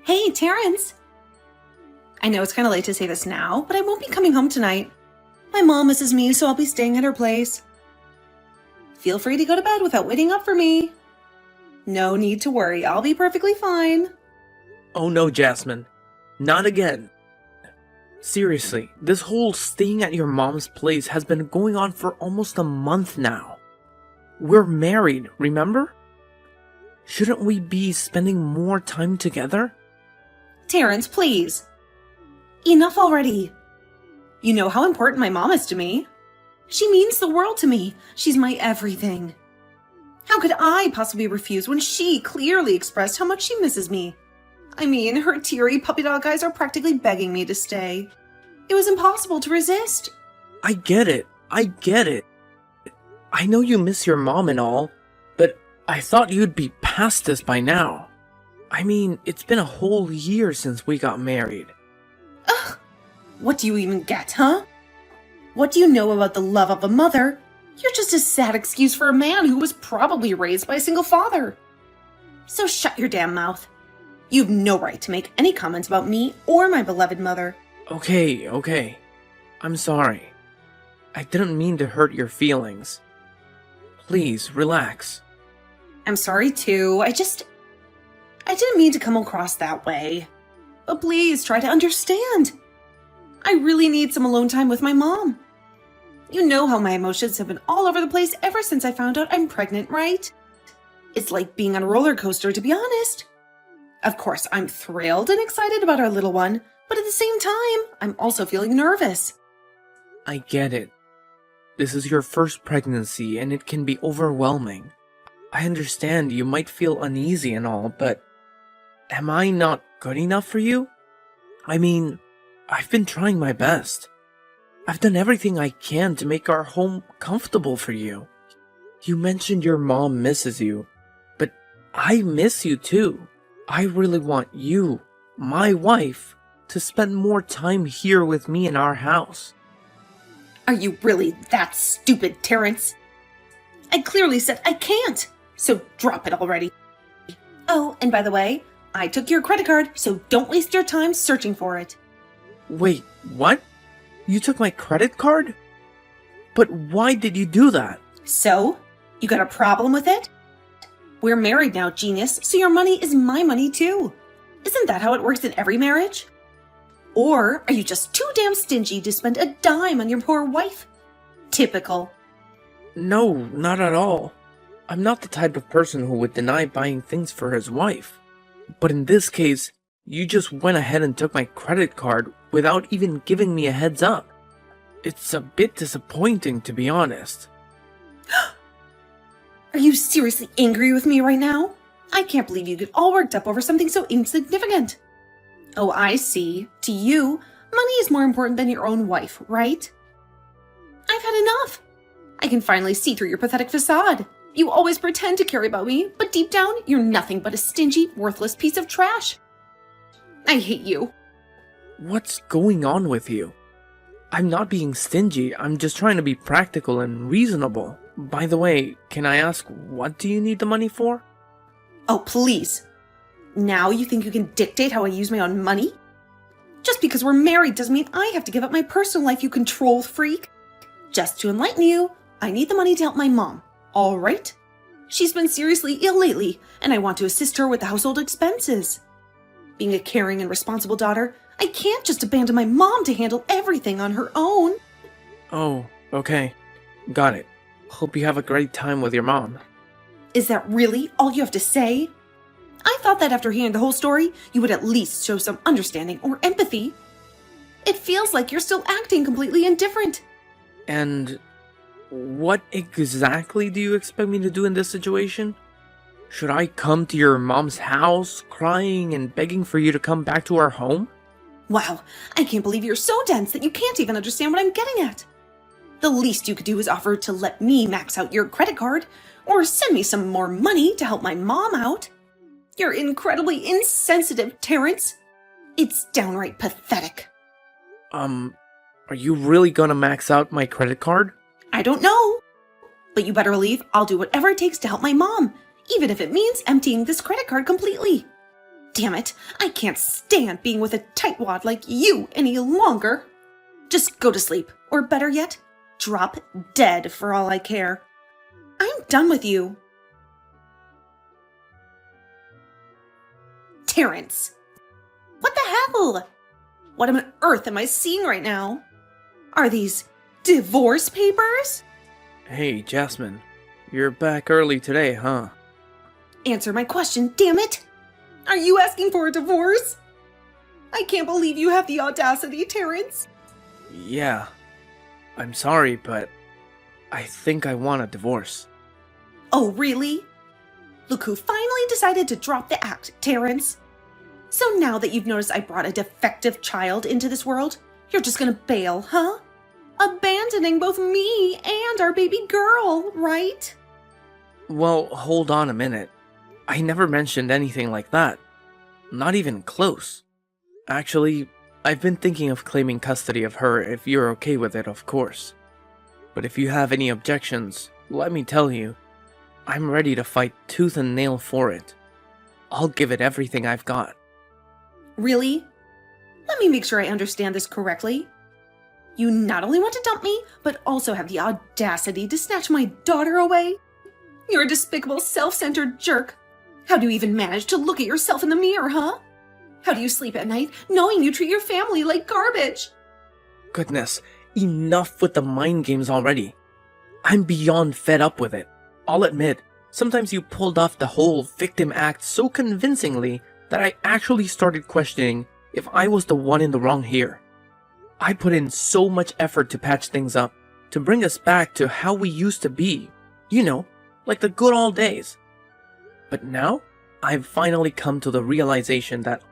Hey, Terrence! I know it's kind of late to say this now, but I won't be coming home tonight. My mom misses me, so I'll be staying at her place. Feel free to go to bed without waiting up for me. No need to worry, I'll be perfectly fine. Oh no, Jasmine. Not again. Seriously, this whole staying at your mom's place has been going on for almost a month now. We're married, remember? Shouldn't we be spending more time together? Terrence, please. Enough already. You know how important my mom is to me. She means the world to me. She's my everything. How could I possibly refuse when she clearly expressed how much she misses me? I mean, her teary puppy dog eyes are practically begging me to stay. It was impossible to resist. I get it. I know you miss your mom and all, but I thought you'd be past this by now. I mean, it's been a whole year since we got married. Ugh! What do you even get, huh? What do you know about the love of a mother? You're just a sad excuse for a man who was probably raised by a single father. So shut your damn mouth. You have no right to make any comments about me or my beloved mother. Okay. I'm sorry. I didn't mean to hurt your feelings. Please, relax. I'm sorry too. I didn't mean to come across that way. But please try to understand. I really need some alone time with my mom. You know how my emotions have been all over the place ever since I found out I'm pregnant, right? It's like being on a roller coaster, to be honest. Of course, I'm thrilled and excited about our little one, but at the same time, I'm also feeling nervous. I get it. This is your first pregnancy and it can be overwhelming. I understand you might feel uneasy and all, but am I not good enough for you? I mean, I've been trying my best. I've done everything I can to make our home comfortable for you. You mentioned your mom misses you, but I miss you too. I really want you, my wife, to spend more time here with me in our house. Are you really that stupid, Terrence? I clearly said I can't, so drop it already. Oh, and by the way, I took your credit card, so don't waste your time searching for it. Wait, what? You took my credit card? But why did you do that? So? You got a problem with it? We're married now, genius, so your money is my money too. Isn't that how it works in every marriage? Or are you just too damn stingy to spend a dime on your poor wife? Typical. No, not at all. I'm not the type of person who would deny buying things for his wife. But in this case, you just went ahead and took my credit card without even giving me a heads up. It's a bit disappointing, to be honest. Are you seriously angry with me right now? I can't believe you get all worked up over something so insignificant. Oh, I see. To you, money is more important than your own wife, right? I've had enough. I can finally see through your pathetic facade. You always pretend to care about me, but deep down, you're nothing but a stingy, worthless piece of trash. I hate you. What's going on with you? I'm not being stingy, I'm just trying to be practical and reasonable. By the way, can I ask, what do you need the money for? Oh, please. Now you think you can dictate how I use my own money? Just because we're married doesn't mean I have to give up my personal life, you control freak. Just to enlighten you, I need the money to help my mom, all right? She's been seriously ill lately, and I want to assist her with the household expenses. Being a caring and responsible daughter, I can't just abandon my mom to handle everything on her own. Oh, okay. Got it. Hope you have a great time with your mom. Is that really all you have to say? I thought that after hearing the whole story, you would at least show some understanding or empathy. It feels like you're still acting completely indifferent. And what exactly do you expect me to do in this situation? Should I come to your mom's house, crying and begging for you to come back to our home? Wow, I can't believe you're so dense that you can't even understand what I'm getting at. The least you could do is offer to let me max out your credit card, or send me some more money to help my mom out. You're incredibly insensitive, Terrence. It's downright pathetic. Are you really gonna max out my credit card? I don't know. But you better believe I'll do whatever it takes to help my mom, even if it means emptying this credit card completely. Damn it, I can't stand being with a tightwad like you any longer. Just go to sleep, or better yet, drop dead for all I care. I'm done with you. Terrence! What the hell? What on earth am I seeing right now? Are these divorce papers? Hey, Jasmine. You're back early today, huh? Answer my question, damn it! Are you asking for a divorce? I can't believe you have the audacity, Terrence. Yeah. I'm sorry, but I think I want a divorce. Oh, really? Look who finally decided to drop the act, Terrence. So now that you've noticed I brought a defective child into this world, you're just gonna bail, huh? Abandoning both me and our baby girl, right? Well, hold on a minute. I never mentioned anything like that. Not even close. Actually, I've been thinking of claiming custody of her if you're okay with it, of course. But if you have any objections, let me tell you, I'm ready to fight tooth and nail for it. I'll give it everything I've got. Really? Let me make sure I understand this correctly. You not only want to dump me, but also have the audacity to snatch my daughter away? You're a despicable, self-centered jerk. How do you even manage to look at yourself in the mirror, huh? How do you sleep at night knowing you treat your family like garbage? Goodness, enough with the mind games already. I'm beyond fed up with it. I'll admit, sometimes you pulled off the whole victim act so convincingly that I actually started questioning if I was the one in the wrong here. I put in so much effort to patch things up, to bring us back to how we used to be. You know, like the good old days. But now, I've finally come to the realization that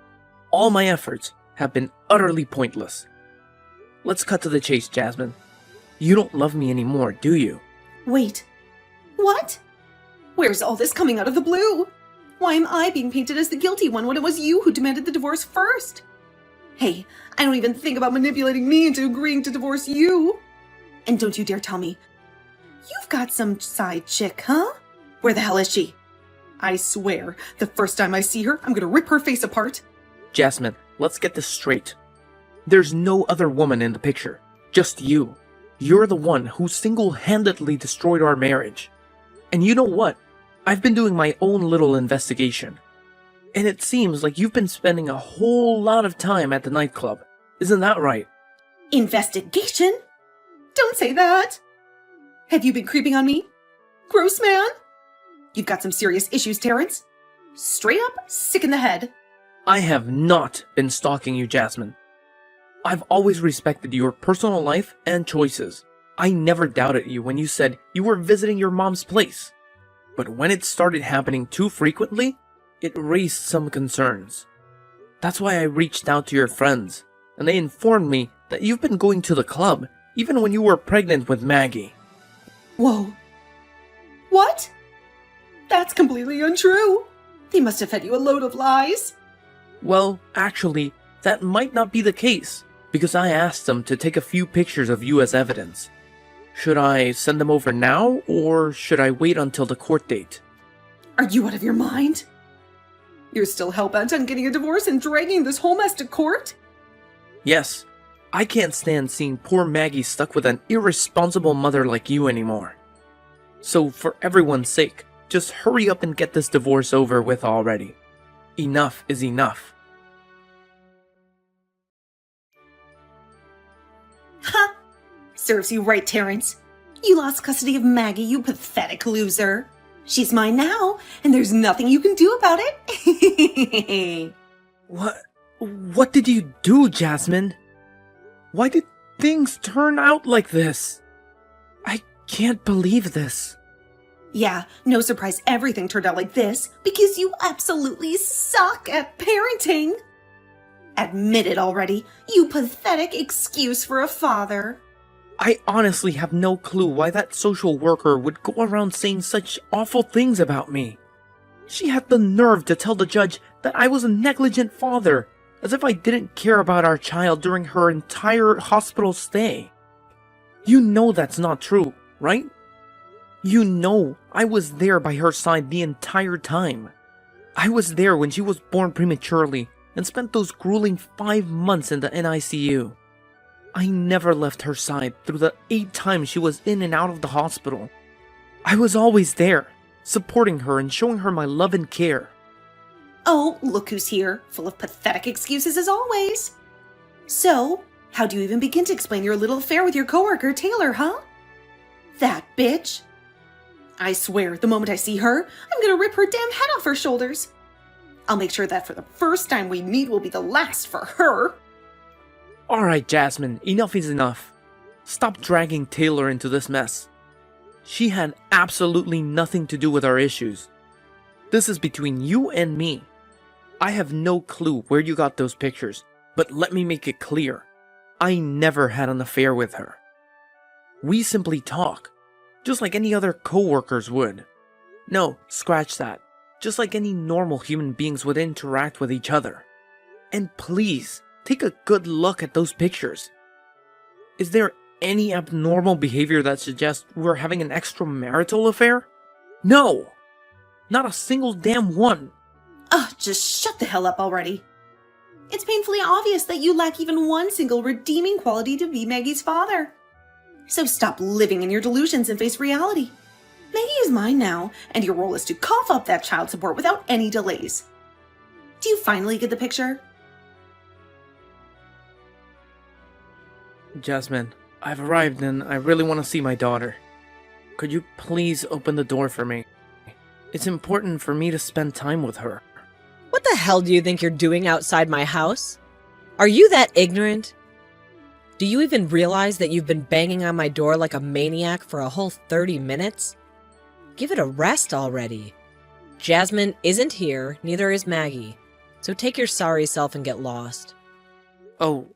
all my efforts have been utterly pointless. Let's cut to the chase, Jasmine. You don't love me anymore, do you? Wait. What? Where's all this coming out of the blue? Why am I being painted as the guilty one when it was you who demanded the divorce first? Hey, I don't even think about manipulating me into agreeing to divorce you. And don't you dare tell me, you've got some side chick, huh? Where the hell is she? I swear, the first time I see her, I'm gonna rip her face apart. Jasmine, let's get this straight. There's no other woman in the picture, just you. You're the one who single-handedly destroyed our marriage. And you know what? I've been doing my own little investigation. And it seems like you've been spending a whole lot of time at the nightclub. Isn't that right? Investigation? Don't say that. Have you been creeping on me? Gross man? You've got some serious issues, Terrence. Straight up sick in the head. I have not been stalking you, Jasmine. I've always respected your personal life and choices. I never doubted you when you said you were visiting your mom's place. But when it started happening too frequently, it raised some concerns. That's why I reached out to your friends, and they informed me that you've been going to the club even when you were pregnant with Maggie. Whoa. What? That's completely untrue. They must have fed you a load of lies. Well, actually, that might not be the case, because I asked them to take a few pictures of you as evidence. Should I send them over now, or should I wait until the court date? Are you out of your mind? You're still hell-bent on getting a divorce and dragging this whole mess to court? Yes, I can't stand seeing poor Maggie stuck with an irresponsible mother like you anymore. So for everyone's sake, just hurry up and get this divorce over with already. Enough is enough. Ha! Serves you right, Terrence. You lost custody of Maggie, you pathetic loser. She's mine now, and there's nothing you can do about it. What did you do, Jasmine? Why did things turn out like this? I can't believe this. Yeah, no surprise everything turned out like this, because you absolutely suck at parenting. Admit it already, you pathetic excuse for a father. I honestly have no clue why that social worker would go around saying such awful things about me. She had the nerve to tell the judge that I was a negligent father, as if I didn't care about our child during her entire hospital stay. You know that's not true, right? You know I was there by her side the entire time. I was there when she was born prematurely and spent those grueling 5 months in the NICU. I never left her side through the 8 times she was in and out of the hospital. I was always there, supporting her and showing her my love and care. Oh, look who's here, full of pathetic excuses as always. So, how do you even begin to explain your little affair with your coworker, Taylor, huh? That bitch. I swear, the moment I see her, I'm gonna rip her damn head off her shoulders. I'll make sure that for the first time we meet will be the last for her. Alright, Jasmine, enough is enough. Stop dragging Taylor into this mess. She had absolutely nothing to do with our issues. This is between you and me. I have no clue where you got those pictures, but let me make it clear. I never had an affair with her. We simply talk, just like any other co-workers would. No, scratch that. Just like any normal human beings would interact with each other. And please, take a good look at those pictures. Is there any abnormal behavior that suggests we're having an extramarital affair? No! Not a single damn one! Ugh, just shut the hell up already. It's painfully obvious that you lack even one single redeeming quality to be Maggie's father. So stop living in your delusions and face reality. Maggie is mine now, and your role is to cough up that child support without any delays. Do you finally get the picture? Jasmine, I've arrived and I really want to see my daughter. Could you please open the door for me? It's important for me to spend time with her. What the hell do you think you're doing outside my house? Are you that ignorant? Do you even realize that you've been banging on my door like a maniac for a whole 30 minutes? Give it a rest already. Jasmine isn't here, neither is Maggie. So take your sorry self and get lost. Oh,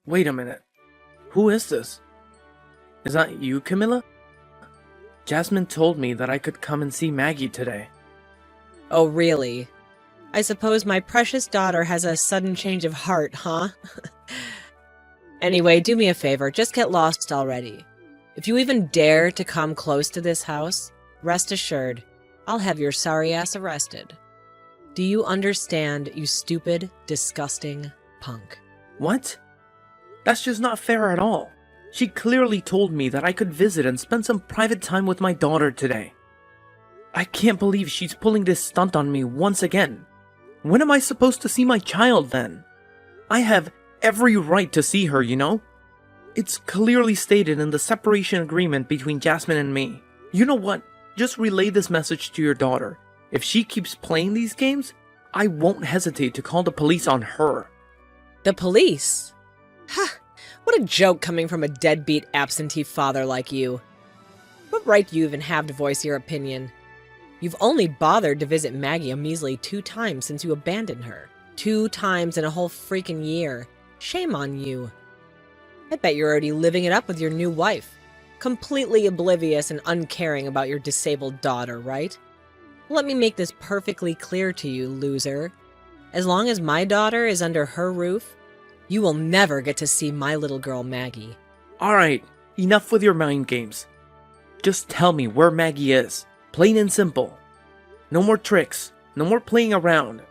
wait a minute. Who is this? Is that you, Camilla? Jasmine told me that I could come and see Maggie today. Oh, really? I suppose my precious daughter has a sudden change of heart, huh? Anyway, do me a favor, just get lost already. If you even dare to come close to this house, rest assured, I'll have your sorry ass arrested. Do you understand, you stupid, disgusting punk? What? That's just not fair at all. She clearly told me that I could visit and spend some private time with my daughter today. I can't believe she's pulling this stunt on me once again. When am I supposed to see my child then? I have every right to see her, you know? It's clearly stated in the separation agreement between Jasmine and me. You know what? Just relay this message to your daughter. If she keeps playing these games, I won't hesitate to call the police on her. The police? Ha! What a joke coming from a deadbeat absentee father like you. What right do you even have to voice your opinion? You've only bothered to visit Maggie a measly 2 times since you abandoned her. 2 times in a whole freaking year. Shame on you. I bet you're already living it up with your new wife. Completely oblivious and uncaring about your disabled daughter, right? Let me make this perfectly clear to you, loser. As long as my daughter is under her roof, you will never get to see my little girl Maggie. Alright, enough with your mind games. Just tell me where Maggie is. Plain and simple. No more tricks. No more playing around.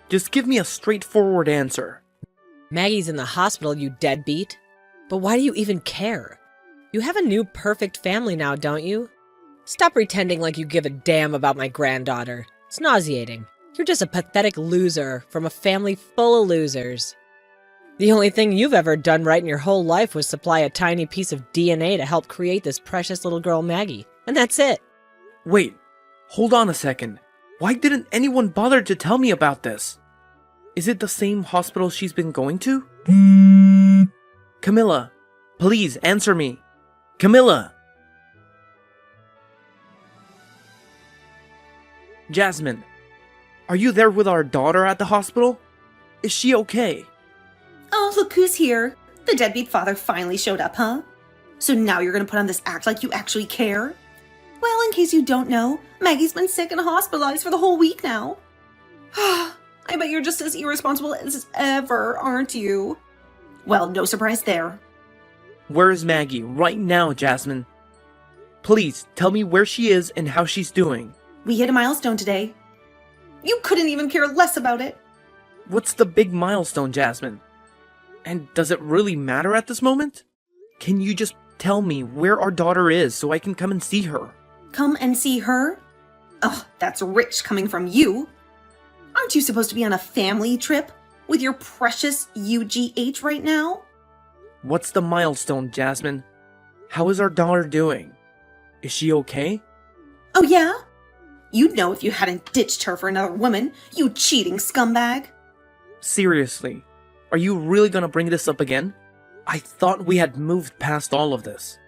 Just give me a straightforward answer. Maggie's in the hospital, you deadbeat. But why do you even care? You have a new perfect family now, don't you? Stop pretending like you give a damn about my granddaughter. It's nauseating. You're just a pathetic loser from a family full of losers. The only thing you've ever done right in your whole life was supply a tiny piece of DNA to help create this precious little girl Maggie. And that's it. Wait, hold on a second. Why didn't anyone bother to tell me about this? Is it the same hospital she's been going to? Camilla, please answer me. Camilla! Jasmine, are you there with our daughter at the hospital? Is she okay? Oh, look who's here. The deadbeat father finally showed up, huh? So now you're gonna put on this act like you actually care? Well, in case you don't know, Maggie's been sick and hospitalized for the whole week now. I bet you're just as irresponsible as ever, aren't you? Well, no surprise there. Where is Maggie right now, Jasmine? Please tell me where she is and how she's doing. We hit a milestone today. You couldn't even care less about it. What's the big milestone, Jasmine? And does it really matter at this moment? Can you just tell me where our daughter is so I can come and see her? Come and see her? Oh, that's rich coming from you. Aren't you supposed to be on a family trip with your precious UGH right now? What's the milestone, Jasmine? How is our daughter doing? Is she okay? Oh yeah? You'd know if you hadn't ditched her for another woman, you cheating scumbag. Seriously, are you really gonna bring this up again? I thought we had moved past all of this.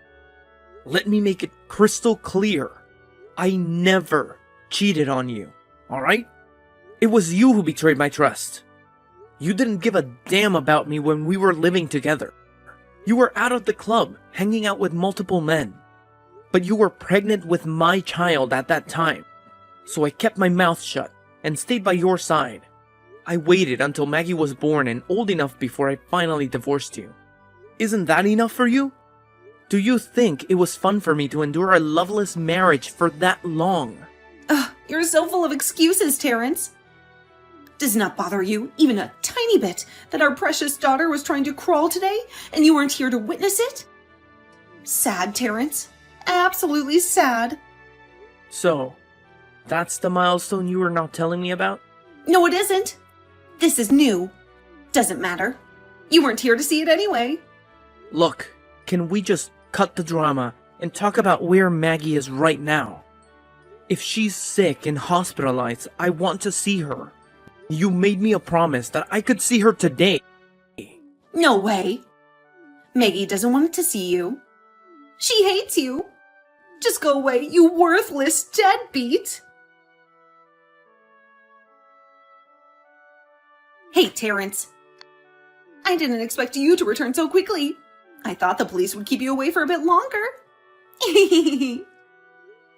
Let me make it crystal clear. I never cheated on you, alright? It was you who betrayed my trust. You didn't give a damn about me when we were living together. You were out of the club, hanging out with multiple men. But you were pregnant with my child at that time. So I kept my mouth shut and stayed by your side. I waited until Maggie was born and old enough before I finally divorced you. Isn't that enough for you? Do you think it was fun for me to endure a loveless marriage for that long? Ugh, you're so full of excuses, Terrence. Does not bother you, even a tiny bit, that our precious daughter was trying to crawl today and you weren't here to witness it? Sad, Terrence. Absolutely sad. So, that's the milestone you were not telling me about? No, it isn't. This is new. Doesn't matter. You weren't here to see it anyway. Look, can we just cut the drama and talk about where Maggie is right now? If she's sick and hospitalized, I want to see her. You made me a promise that I could see her today. No way. Maggie doesn't want to see you. She hates you. Just go away, you worthless deadbeat. Hey, Terrence. I didn't expect you to return so quickly. I thought the police would keep you away for a bit longer.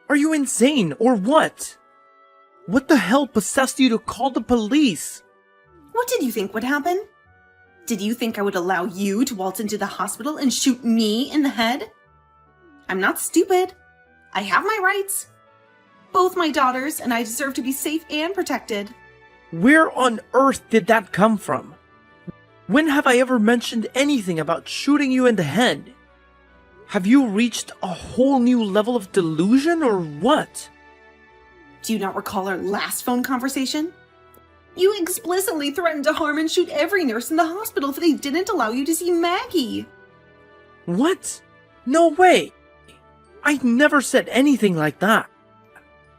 Are you insane or what? What the hell possessed you to call the police? What did you think would happen? Did you think I would allow you to waltz into the hospital and shoot me in the head? I'm not stupid. I have my rights. Both my daughters and I deserve to be safe and protected. Where on earth did that come from? When have I ever mentioned anything about shooting you in the head? Have you reached a whole new level of delusion or what? Do you not recall our last phone conversation? You explicitly threatened to harm and shoot every nurse in the hospital if they didn't allow you to see Maggie. What? No way! I never said anything like that.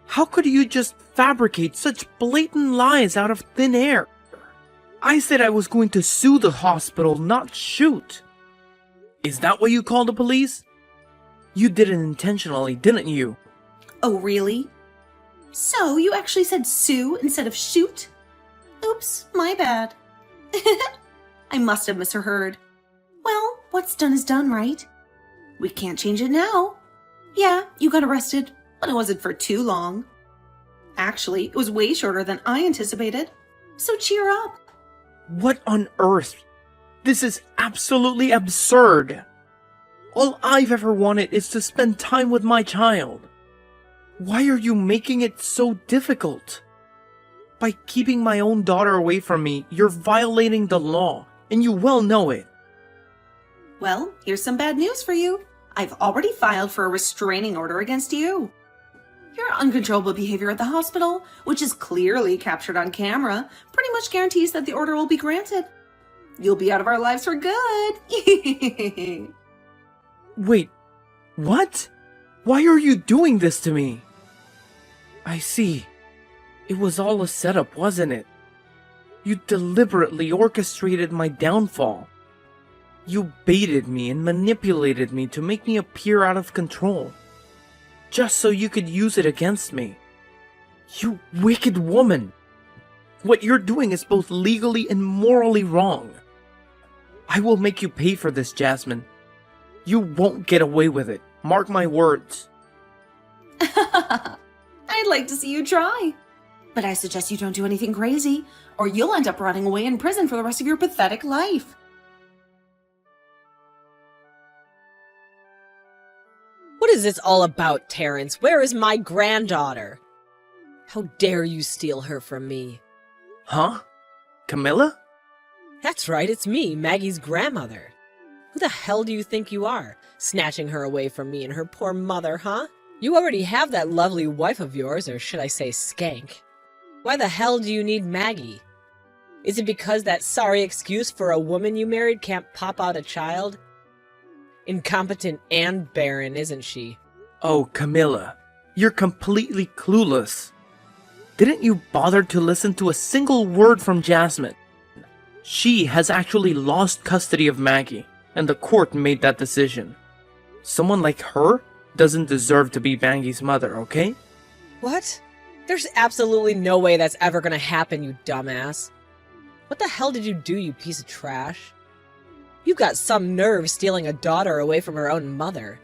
How could you just fabricate such blatant lies out of thin air? I said I was going to sue the hospital, not shoot. Is that what you called the police? You did it intentionally, didn't you? Oh, really? So you actually said sue instead of shoot? Oops, my bad. I must have misheard. Well, what's done is done, right? We can't change it now. Yeah, you got arrested, but it wasn't for too long. Actually, it was way shorter than I anticipated. So cheer up. What on earth? This is absolutely absurd. All I've ever wanted is to spend time with my child. Why are you making it so difficult? By keeping my own daughter away from me, you're violating the law, and you well know it. Well, here's some bad news for you. I've already filed for a restraining order against you. Your uncontrollable behavior at the hospital, which is clearly captured on camera, pretty much guarantees that the order will be granted. You'll be out of our lives for good. Wait, what? Why are you doing this to me? I see. It was all a setup, wasn't it? You deliberately orchestrated my downfall. You baited me and manipulated me to make me appear out of control. Just so you could use it against me. You wicked woman! What you're doing is both legally and morally wrong. I will make you pay for this, Jasmine. You won't get away with it. Mark my words. I'd like to see you try. But I suggest you don't do anything crazy, or you'll end up rotting away in prison for the rest of your pathetic life. What is this all about, Terrence? Where is my granddaughter? How dare you steal her from me? Huh? Camilla? That's right, it's me, Maggie's grandmother. Who the hell do you think you are, snatching her away from me and her poor mother, huh? You already have that lovely wife of yours, or should I say skank. Why the hell do you need Maggie? Is it because that sorry excuse for a woman you married can't pop out a child? Incompetent and barren, isn't she? Oh, Camilla, you're completely clueless. Didn't you bother to listen to a single word from Jasmine? She has actually lost custody of Maggie, and the court made that decision. Someone like her doesn't deserve to be Maggie's mother, okay? What? There's absolutely no way that's ever gonna happen, you dumbass. What the hell did you do, you piece of trash? You've got some nerve stealing a daughter away from her own mother.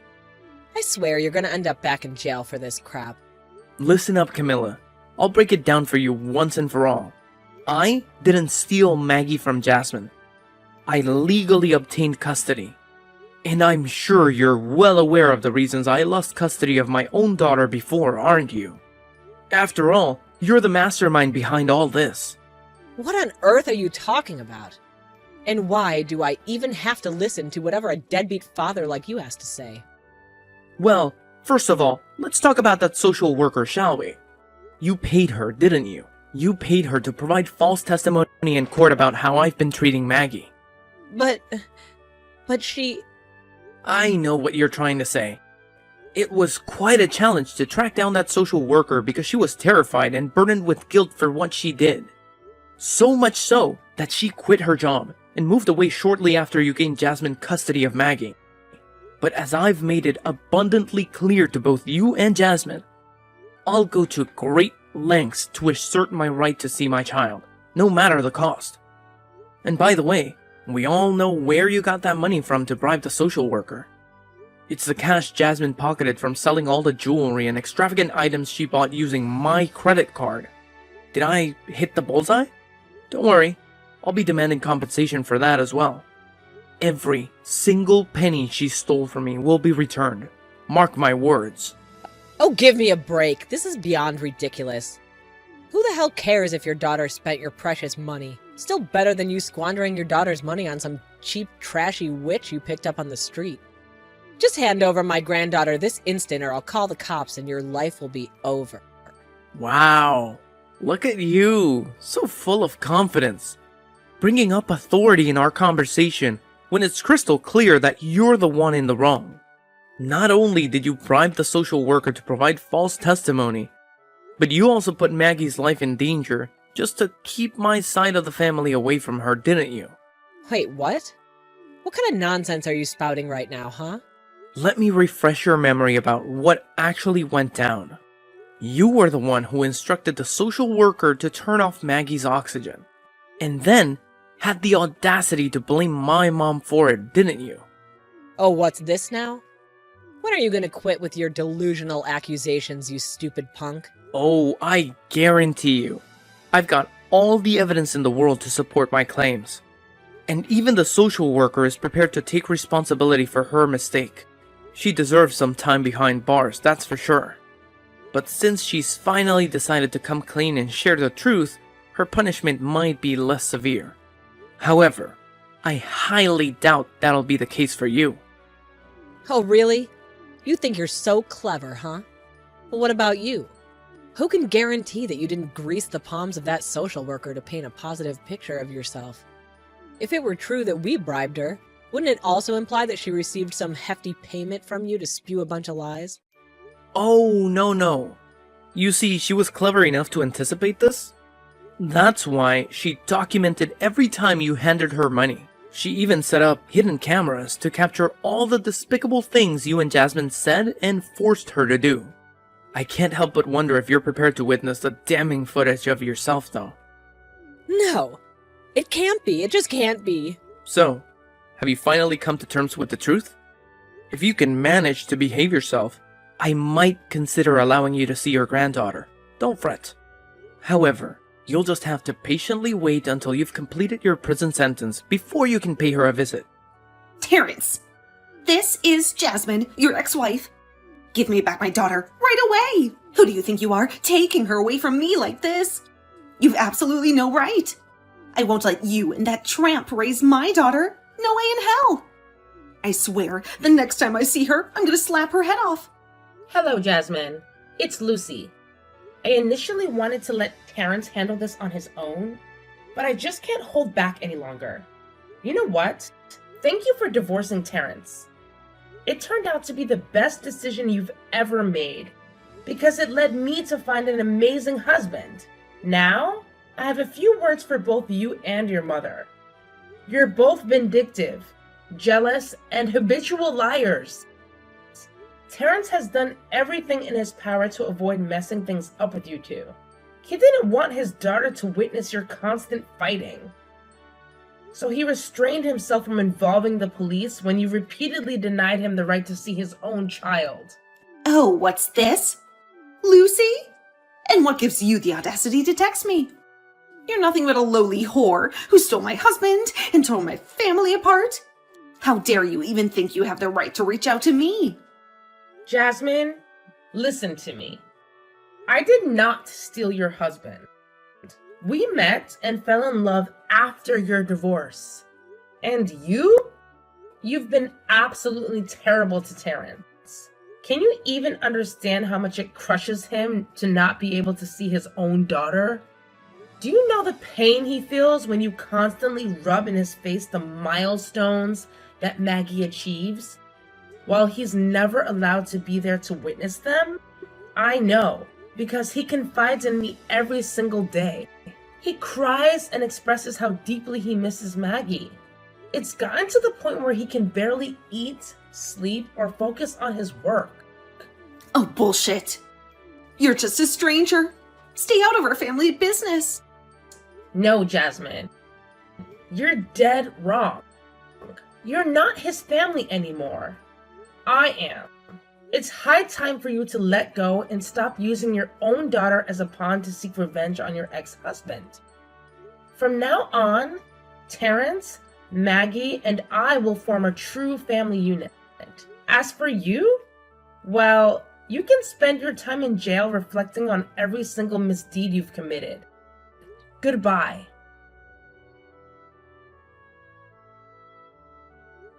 I swear you're gonna end up back in jail for this crap. Listen up, Camilla. I'll break it down for you once and for all. I didn't steal Maggie from Jasmine. I legally obtained custody. And I'm sure you're well aware of the reasons I lost custody of my own daughter before, aren't you? After all, you're the mastermind behind all this. What on earth are you talking about? And why do I even have to listen to whatever a deadbeat father like you has to say? Well, first of all, let's talk about that social worker, shall we? You paid her, didn't you? You paid her to provide false testimony in court about how I've been treating Maggie. But she... I know what you're trying to say. It was quite a challenge to track down that social worker because she was terrified and burdened with guilt for what she did. So much so that she quit her job and moved away shortly after you gained Jasmine custody of Maggie. But as I've made it abundantly clear to both you and Jasmine, I'll go to great lengths to assert my right to see my child, no matter the cost. And by the way, we all know where you got that money from to bribe the social worker. It's the cash Jasmine pocketed from selling all the jewelry and extravagant items she bought using my credit card. Did I hit the bullseye? Don't worry, I'll be demanding compensation for that as well. Every single penny she stole from me will be returned. Mark my words. Oh, give me a break. This is beyond ridiculous. Who the hell cares if your daughter spent your precious money? Still better than you squandering your daughter's money on some cheap, trashy witch you picked up on the street. Just hand over my granddaughter this instant or I'll call the cops and your life will be over. Wow, look at you, so full of confidence. Bringing up authority in our conversation when it's crystal clear that you're the one in the wrong. Not only did you bribe the social worker to provide false testimony, but you also put Maggie's life in danger just to keep my side of the family away from her, didn't you? Wait, what? What kind of nonsense are you spouting right now, huh? Let me refresh your memory about what actually went down. You were the one who instructed the social worker to turn off Maggie's oxygen, and then had the audacity to blame my mom for it, didn't you? Oh, what's this now? When are you gonna quit with your delusional accusations, you stupid punk? Oh, I guarantee you. I've got all the evidence in the world to support my claims. And even the social worker is prepared to take responsibility for her mistake. She deserves some time behind bars, that's for sure. But since she's finally decided to come clean and share the truth, her punishment might be less severe. However, I highly doubt that'll be the case for you. Oh, really? You think you're so clever, huh? Well, what about you? Who can guarantee that you didn't grease the palms of that social worker to paint a positive picture of yourself? If it were true that we bribed her, wouldn't it also imply that she received some hefty payment from you to spew a bunch of lies? Oh, no. You see, she was clever enough to anticipate this. That's why she documented every time you handed her money. She even set up hidden cameras to capture all the despicable things you and Jasmine said and forced her to do. I can't help but wonder if you're prepared to witness the damning footage of yourself, though. No, it can't be. It just can't be. So, have you finally come to terms with the truth? If you can manage to behave yourself, I might consider allowing you to see your granddaughter. Don't fret. However, you'll just have to patiently wait until you've completed your prison sentence before you can pay her a visit. Terrence, this is Jasmine, your ex-wife. Give me back my daughter right away! Who do you think you are, taking her away from me like this? You've absolutely no right. I won't let you and that tramp raise my daughter. No way in hell. I swear, the next time I see her, I'm gonna slap her head off. Hello, Jasmine. It's Lucy. I initially wanted to let Terrence handle this on his own, but I just can't hold back any longer. You know what? Thank you for divorcing Terrence. It turned out to be the best decision you've ever made, because it led me to find an amazing husband. Now, I have a few words for both you and your mother. You're both vindictive, jealous, and habitual liars. Terrence has done everything in his power to avoid messing things up with you two. He didn't want his daughter to witness your constant fighting. So he restrained himself from involving the police when you repeatedly denied him the right to see his own child. Oh, what's this? Lucy? And what gives you the audacity to text me? You're nothing but a lowly whore who stole my husband and tore my family apart. How dare you even think you have the right to reach out to me? Jasmine, listen to me. I did not steal your husband. We met and fell in love after your divorce. And you've been absolutely terrible to Terrence. Can you even understand how much it crushes him to not be able to see his own daughter? Do you know the pain he feels when you constantly rub in his face the milestones that Maggie achieves, while he's never allowed to be there to witness them? I know, because he confides in me every single day. He cries and expresses how deeply he misses Maggie. It's gotten to the point where he can barely eat, sleep, or focus on his work. Oh, bullshit. You're just a stranger. Stay out of our family business. No, Jasmine. You're dead wrong. You're not his family anymore. I am. It's high time for you to let go and stop using your own daughter as a pawn to seek revenge on your ex-husband. From now on, Terrence, Maggie, and I will form a true family unit. As for you, well, you can spend your time in jail reflecting on every single misdeed you've committed. Goodbye.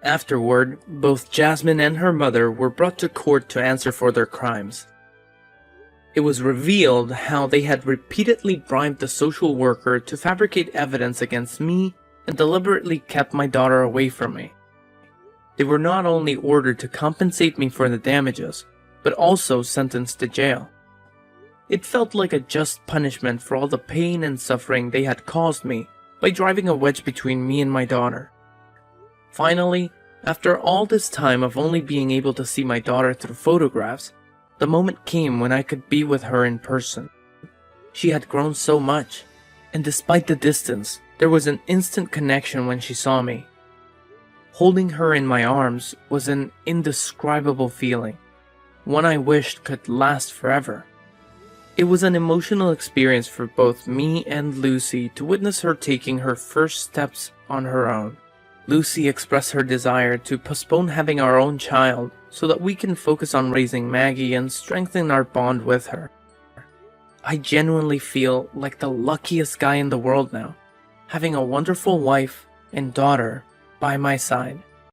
Afterward, both Jasmine and her mother were brought to court to answer for their crimes. It was revealed how they had repeatedly bribed the social worker to fabricate evidence against me and deliberately kept my daughter away from me. They were not only ordered to compensate me for the damages, but also sentenced to jail. It felt like a just punishment for all the pain and suffering they had caused me by driving a wedge between me and my daughter. Finally, after all this time of only being able to see my daughter through photographs, the moment came when I could be with her in person. She had grown so much, and despite the distance, there was an instant connection when she saw me. Holding her in my arms was an indescribable feeling, one I wished could last forever. It was an emotional experience for both me and Lucy to witness her taking her first steps on her own. Lucy expressed her desire to postpone having our own child so that we can focus on raising Maggie and strengthen our bond with her. I genuinely feel like the luckiest guy in the world now, having a wonderful wife and daughter by my side.